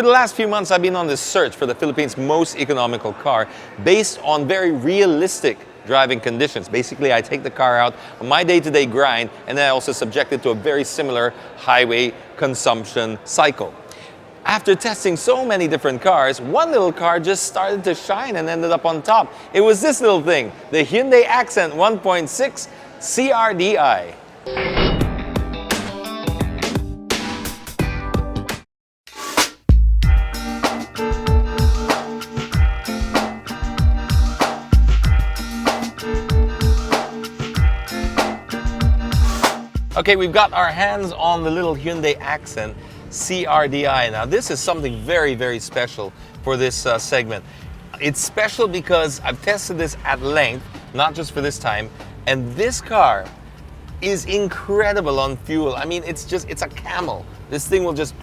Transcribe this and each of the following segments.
the last few months, I've been on this search for the Philippines' most economical car based on very realistic driving conditions. Basically, I take the car out on my day-to-day grind, and then I also subject it to a very similar highway consumption cycle. After testing so many different cars, one little car just started to shine and ended up on top. It was this little thing, the Hyundai Accent 1.6 CRDI. Okay, we've got our hands on the little Hyundai Accent CRDI. Now, this is something very, very special for this segment. It's special because I've tested this at length, not just for this time, and this car is incredible on fuel. I mean, it's a camel. This thing will just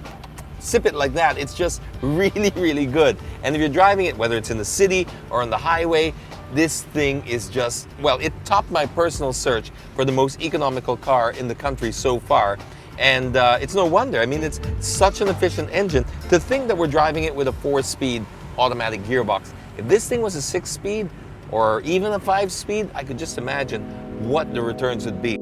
sip it like that. It's just really, really good. And if you're driving it, whether it's in the city or on the highway, this thing is just, well, it topped my personal search for the most economical car in the country so far. And it's no wonder. I mean, it's such an efficient engine. To think that we're driving it with a 4-speed automatic gearbox. If this thing was a 6-speed or even a 5-speed, I could just imagine what the returns would be.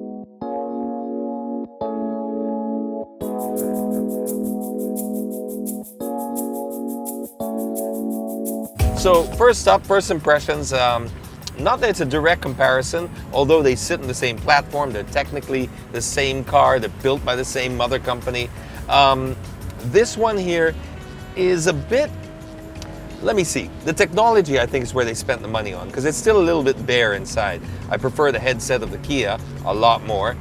So first up, first impressions, not that it's a direct comparison, although they sit on the same platform, they're technically the same car, they're built by the same mother company. This one here is a bit, let me see, the technology I think is where they spent the money on, because it's still a little bit bare inside. I prefer the headset of the Kia a lot more.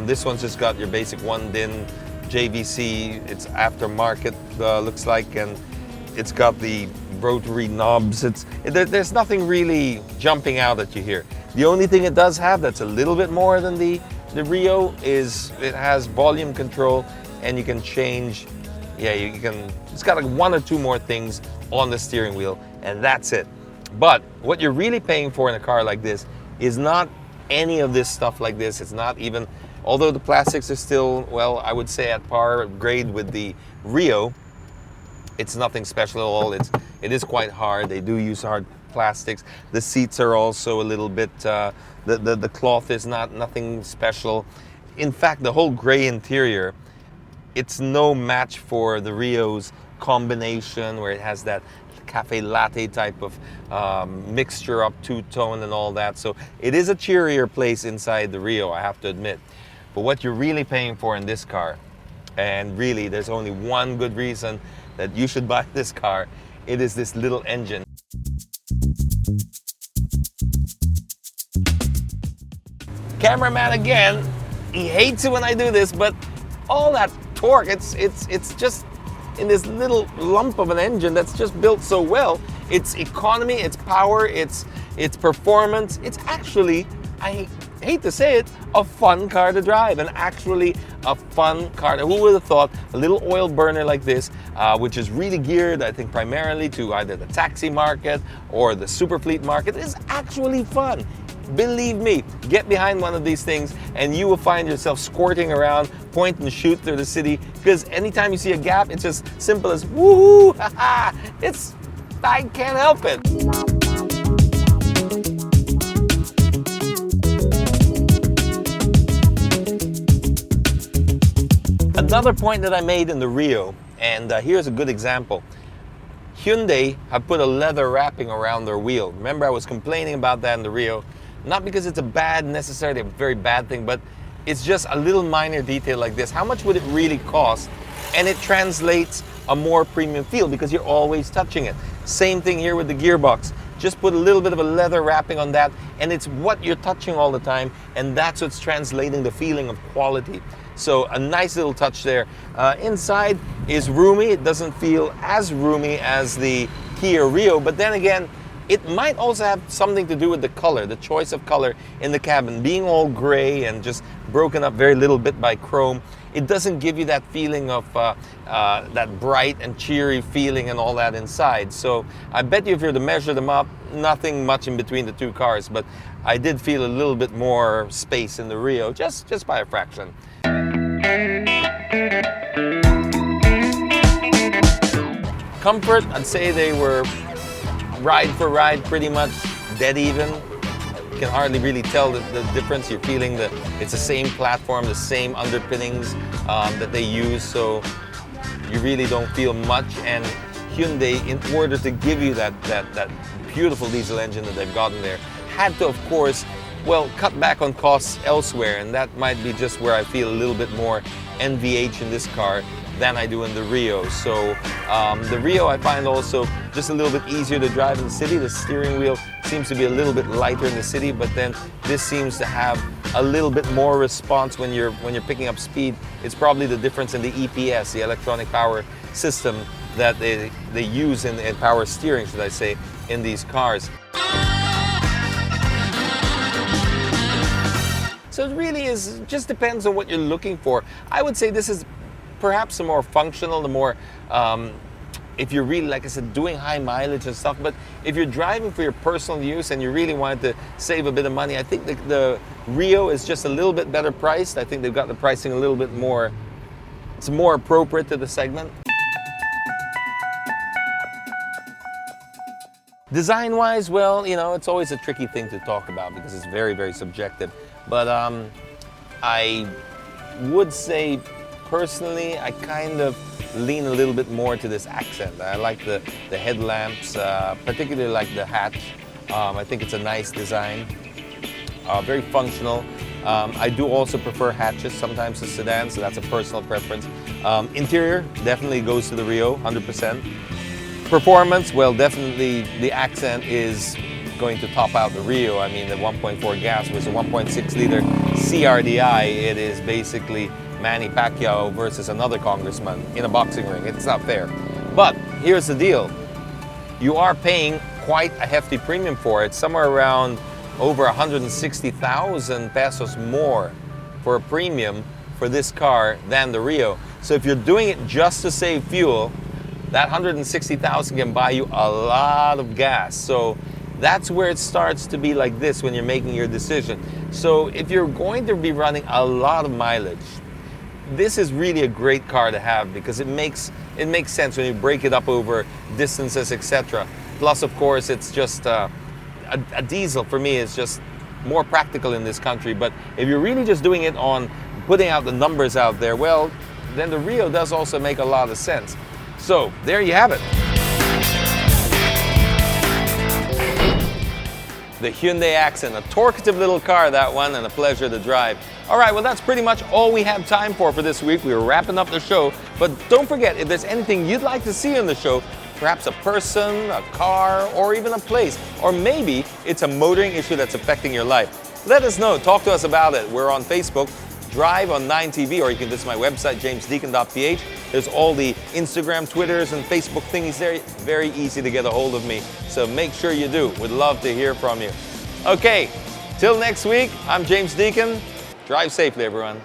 This one's just got your basic 1-DIN JVC, it's aftermarket looks like, and it's got the rotary knobs. There's nothing really jumping out at you here. The only thing it does have that's a little bit more than the Rio is it has volume control, and you can change, it's got like 1 or 2 more things on the steering wheel, and that's it. But what you're really paying for in a car like this is not any of this stuff like this. It's not even, although the plastics are still, well, I would say at par grade with the Rio, it's nothing special at all. It is quite hard. They do use hard plastics. The seats are also a little bit, the cloth is nothing special. In fact, the whole gray interior, it's no match for the Rio's combination where it has that cafe latte type of mixture up two-tone and all that. So it is a cheerier place inside the Rio, I have to admit. But what you're really paying for in this car, and really there's only one good reason that you should buy this car, it is this little engine. Cameraman again, he hates it when I do this, but all that torque, it's just in this little lump of an engine that's just built so well. It's economy, it's power, it's performance. It's actually, I hate to say it, a fun car to drive, and actually a fun car. Who would have thought a little oil burner like this, which is really geared, I think, primarily to either the taxi market or the super fleet market, is actually fun. Believe me, get behind one of these things and you will find yourself squirting around, point and shoot through the city, because anytime you see a gap, it's just simple as woohoo, haha, I can't help it. Another point that I made in the Rio, and here's a good example. Hyundai have put a leather wrapping around their wheel. Remember, I was complaining about that in the Rio. Not because it's necessarily a very bad thing, but it's just a little minor detail like this. How much would it really cost? And it translates a more premium feel because you're always touching it. Same thing here with the gearbox. Just put a little bit of a leather wrapping on that, and it's what you're touching all the time, and that's what's translating the feeling of quality. So a nice little touch there. Inside is roomy. It doesn't feel as roomy as the Kia Rio, but then again, it might also have something to do with the color, the choice of color in the cabin. Being all gray and just broken up very little bit by chrome, it doesn't give you that feeling of that bright and cheery feeling and all that inside. So I bet you if you were to measure them up, nothing much in between the two cars, but I did feel a little bit more space in the Rio, just by a fraction. Comfort, I'd say they were ride for ride pretty much dead even. You can hardly really tell the difference. You're feeling that it's the same platform, the same underpinnings that they use, so you really don't feel much. And Hyundai, in order to give you that beautiful diesel engine that they've gotten there, had to, of course, well, cut back on costs elsewhere, and that might be just where I feel a little bit more NVH in this car than I do in the Rio. So the Rio I find also just a little bit easier to drive in the city. The steering wheel seems to be a little bit lighter in the city, but then this seems to have a little bit more response when you're picking up speed. It's probably the difference in the EPS, the electronic power system that they use in power steering, should I say, in these cars. So it really is, just depends on what you're looking for. I would say this is perhaps the more functional, the more, if you're really, like I said, doing high mileage and stuff, but if you're driving for your personal use and you really wanted to save a bit of money, I think the Rio is just a little bit better priced. I think they've got the pricing a little bit more, it's more appropriate to the segment. Design-wise, well, you know, it's always a tricky thing to talk about because it's very, very subjective. But I would say, personally, I kind of lean a little bit more to this accent. I like the headlamps, particularly like the hatch. I think it's a nice design, very functional. I do also prefer hatches sometimes to sedans, so that's a personal preference. Interior definitely goes to the Rio, 100%. Performance, well, definitely the accent is going to top out the Rio. I mean, the 1.4 gas versus a 1.6 liter CRDI, it is basically Manny Pacquiao versus another congressman in a boxing ring. It's not fair. But here's the deal. You are paying quite a hefty premium for it, somewhere around over 160,000 pesos more for a premium for this car than the Rio. So if you're doing it just to save fuel, that 160,000 can buy you a lot of gas. So that's where it starts to be like this when you're making your decision. So if you're going to be running a lot of mileage, this is really a great car to have because it makes sense when you break it up over distances, etc. Plus, of course, it's just a diesel for me is just more practical in this country. But if you're really just doing it on putting out the numbers out there, well, then the Rio does also make a lot of sense. So there you have it. The Hyundai Accent, a talkative little car, that one, and a pleasure to drive. All right, well, that's pretty much all we have time for this week. We're wrapping up the show, but don't forget, if there's anything you'd like to see on the show, perhaps a person, a car, or even a place, or maybe it's a motoring issue that's affecting your life, let us know. Talk to us about it. We're on Facebook, Drive on 9TV, or you can visit my website, jamesdeacon.ph. There's all the Instagram, Twitters, and Facebook thingies there. Very easy to get a hold of me, so make sure you do. We'd love to hear from you. Okay, till next week, I'm James Deacon. Drive safely, everyone.